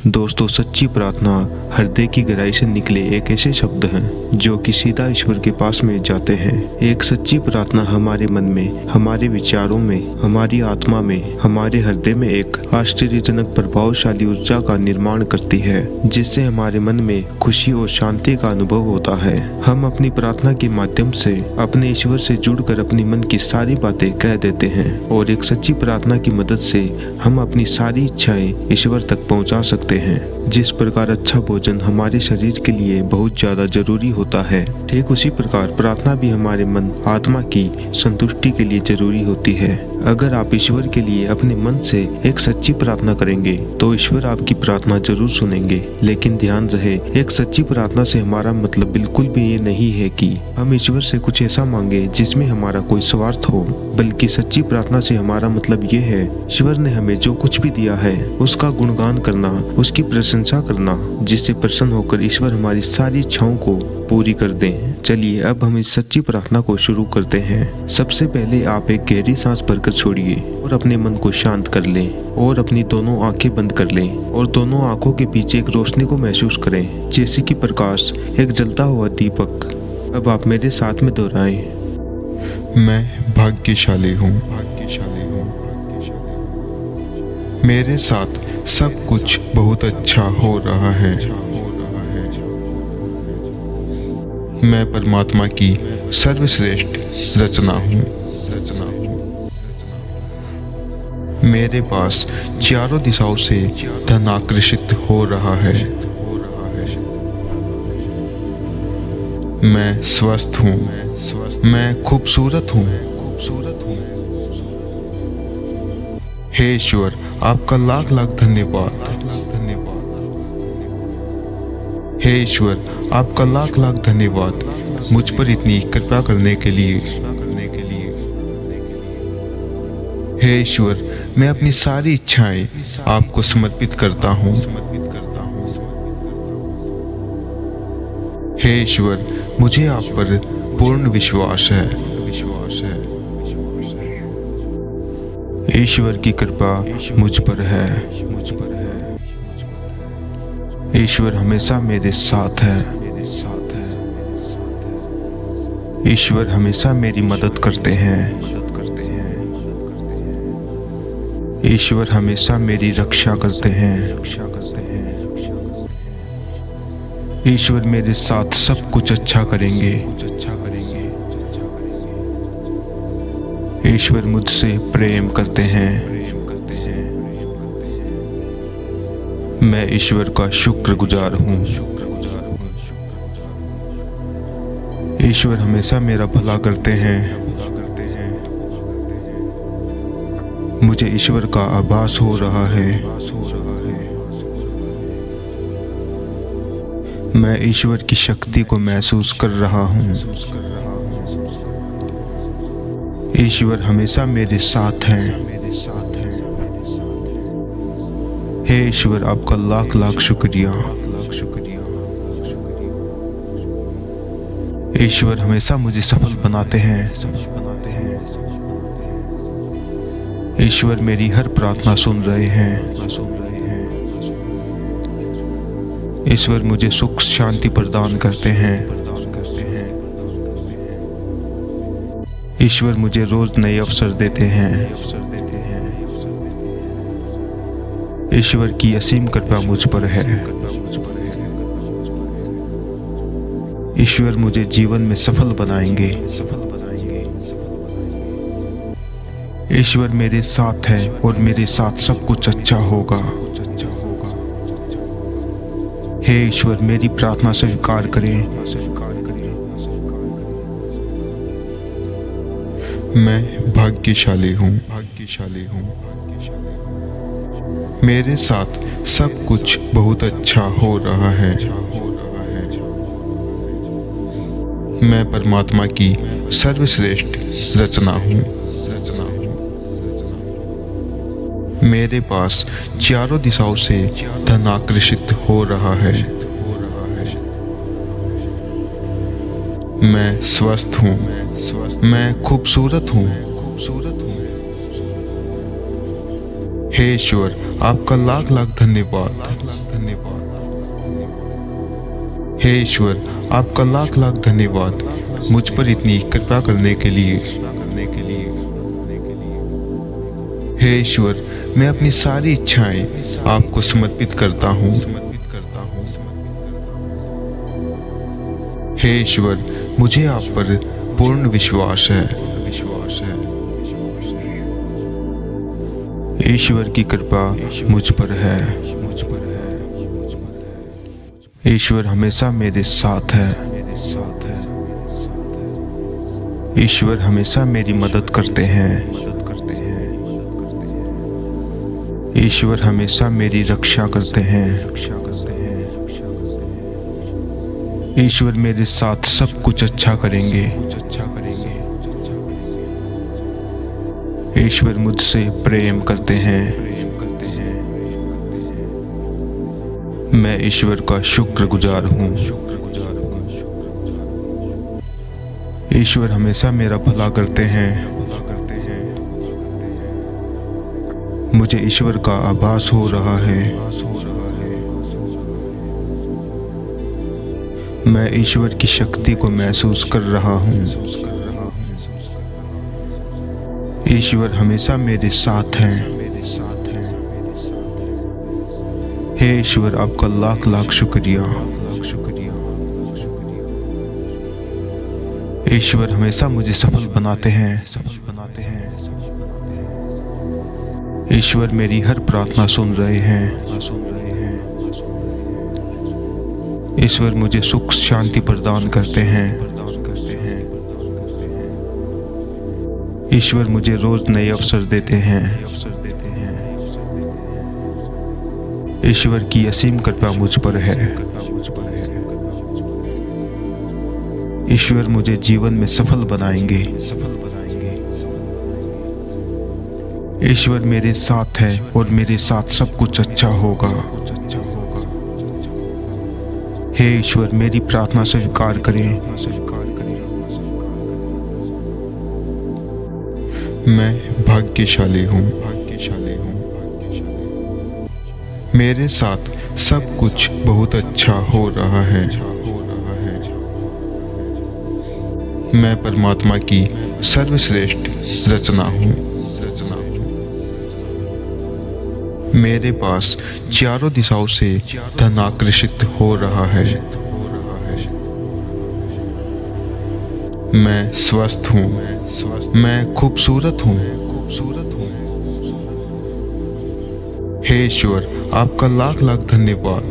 दोस्तों, सच्ची प्रार्थना हृदय की गहराई से निकले एक ऐसे शब्द हैं जो कि सीधा ईश्वर के पास में जाते हैं। एक सच्ची प्रार्थना हमारे मन में, हमारे विचारों में, हमारी आत्मा में, हमारे हृदय में एक आश्चर्यजनक प्रभावशाली ऊर्जा का निर्माण करती है, जिससे हमारे मन में खुशी और शांति का अनुभव होता है। हम अपनी प्रार्थना के माध्यम से अपने ईश्वर से जुड़कर अपनी मन की सारी बातें कह देते हैं और एक सच्ची प्रार्थना की मदद से हम अपनी सारी इच्छाएं ईश्वर तक पहुंचा सकते हैं। जिस प्रकार अच्छा भोजन हमारे शरीर के लिए बहुत ज्यादा जरूरी होता है, ठीक उसी प्रकार प्रार्थना भी हमारे मन आत्मा की संतुष्टि के लिए जरूरी होती है। अगर आप ईश्वर के लिए अपने मन से एक सच्ची प्रार्थना करेंगे तो ईश्वर आपकी प्रार्थना जरूर सुनेंगे। लेकिन ध्यान रहे, एक सच्ची प्रार्थना से हमारा मतलब बिल्कुल भी ये नहीं है कि हम ईश्वर से कुछ ऐसा मांगे जिसमें हमारा कोई स्वार्थ हो, बल्कि सच्ची प्रार्थना से हमारा मतलब ये है ईश्वर ने हमें जो कुछ भी दिया है उसका गुणगान करना, उसकी प्रशंसा करना, जिससे प्रसन्न होकर ईश्वर हमारी सारी इच्छाओं को पूरी कर दें। चलिए अब हम इस सच्ची प्रार्थना को शुरू करते हैं। सबसे पहले आप एक गहरी सांस भरकर छोड़िए और अपने मन को शांत कर लें और अपनी दोनों आंखें बंद कर लें और दोनों आंखों के पीछे एक रोशनी को महसूस करें, जैसे कि प्रकाश एक जलता हुआ दीपक। अब आप मेरे साथ में दोहराएं, मैं भाग्यशाली हूँ। मेरे साथ सब कुछ बहुत अच्छा हो रहा है। मैं परमात्मा की सर्वश्रेष्ठ रचना हूँ। मेरे पास चारों दिशाओं से धन आकर्षित हो रहा है। मैं स्वस्थ हूँ। मैं खूबसूरत हूँ। हे ईश्वर, आपका लाख लाख धन्यवाद। हे ईश्वर, आपका लाख लाख धन्यवाद मुझ पर इतनी कृपा करने के लिए। हे ईश्वर, मैं अपनी सारी इच्छाएं आपको समर्पित करता हूँ। हे ईश्वर, मुझे आप पर पूर्ण विश्वास है। ईश्वर की कृपा मुझ पर है। ईश्वर हमेशा मेरे साथ है। ईश्वर हमेशा मेरी मदद करते हैं। ईश्वर हमेशा मेरी रक्षा करते हैं। ईश्वर मेरे साथ सब कुछ अच्छा करेंगे। ईश्वर मुझसे प्रेम करते हैं। मैं ईश्वर का शुक्रगुजार हूँ। ईश्वर हमेशा मेरा भला करते हैं। मुझे ईश्वर का आभास हो रहा है। मैं ईश्वर की शक्ति को महसूस कर रहा हूँ। ईश्वर हमेशा मेरे साथ हैं। हे ईश्वर, आपका लाख लाख शुक्रिया। ईश्वर हमेशा मुझे सफल बनाते हैं। ईश्वर मेरी हर प्रार्थना सुन रहे हैं। ईश्वर मुझे सुख शांति प्रदान करते हैं। ईश्वर मुझे रोज नए अवसर देते हैं। ईश्वर की असीम कृपा मुझ पर है। ईश्वर मुझे जीवन में सफल बनाएंगे। ईश्वर मेरे साथ है और मेरे साथ सब कुछ अच्छा होगा। हे ईश्वर, मेरी प्रार्थना स्वीकार करें। मैं भाग्यशाली हूँ। मेरे साथ सब कुछ बहुत अच्छा हो रहा है। मैं परमात्मा की सर्वश्रेष्ठ रचना हूँ। मेरे पास चारों दिशाओं से धन आकर्षित हो रहा है। मैं स्वस्थ हूँ। मैं खूबसूरत हूँ। हे ईश्वर, आपका लाख लाख धन्यवाद। हे ईश्वर, आपका लाख लाख धन्यवाद मुझ पर इतनी कृपा करने के लिए। हे ईश्वर, मैं अपनी सारी इच्छाएं आपको समर्पित करता हूँ। हे ईश्वर, मुझे आप पर पूर्ण विश्वास है। ईश्वर की कृपा मुझ पर है। ईश्वर हमेशा मेरे साथ है। ईश्वर हमेशा मेरी मदद करते हैं। ईश्वर हमेशा मेरी रक्षा करते हैं। ईश्वर मेरे साथ सब कुछ अच्छा करेंगे। ईश्वर मुझसे प्रेम करते हैं। मैं ईश्वर का शुक्रगुजार हूँ। ईश्वर हमेशा मेरा भला करते हैं। मुझे ईश्वर का आभास हो रहा है। मैं ईश्वर की शक्ति को महसूस कर रहा हूँ। ईश्वर हमेशा मेरे साथ हैं। हे ईश्वर, आपका लाख लाख शुक्रिया। ईश्वर हमेशा मुझे सफल बनाते हैं। ईश्वर मेरी हर प्रार्थना सुन रहे हैं। ईश्वर मुझे सुख शांति प्रदान करते हैं। ईश्वर मुझे रोज नए अवसर देते हैं। ईश्वर की असीम कृपा मुझ पर है। ईश्वर मुझे जीवन में सफल बनाएंगे। ईश्वर मेरे साथ है और मेरे साथ सब कुछ अच्छा होगा। हे ईश्वर, मेरी प्रार्थना स्वीकार करें। मैं भाग्यशाली हूँ। मेरे साथ सब कुछ बहुत अच्छा हो रहा है। मैं परमात्मा की सर्वश्रेष्ठ रचना हूँ। मेरे पास चारों दिशाओं से धन आकर्षित हो रहा है। मैं स्वस्थ हूँ। मैं खूबसूरत हूँ। हे ईश्वर, आपका लाख लाख धन्यवाद